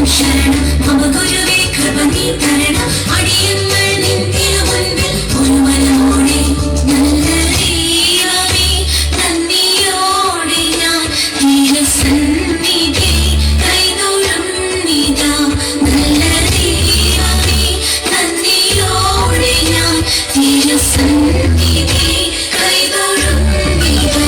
ശരണം മമ ഗുരുവേ കൃപ നീ തരണം അടിയങ്ങൾ നിൻ തിരുമുൻപിൽ ഒരു മനമോടെ നല്ല ദൈവമേ നന്ദിയോടെ ഞാൻ തിരുസന്നിധി കൈതൊഴുന്നിതാ നല്ല ദൈവമേ നന്ദിയോടെ ഞാൻ തിരുസന്നിധി കൈതൊഴുന്നിതാ.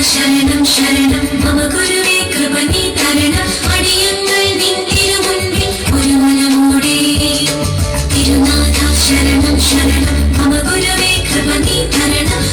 ശരണം ശരണം മമ ഗുരുവേ കൃപ നീ തരണം അടിയങ്ങൾ നിൻ തിരുമുൻപിൽ ഒരു മനമോടെ തിരുനാഥ ശരണം ശരണം മമ ഗുരുവേ കൃപ നീ തരണം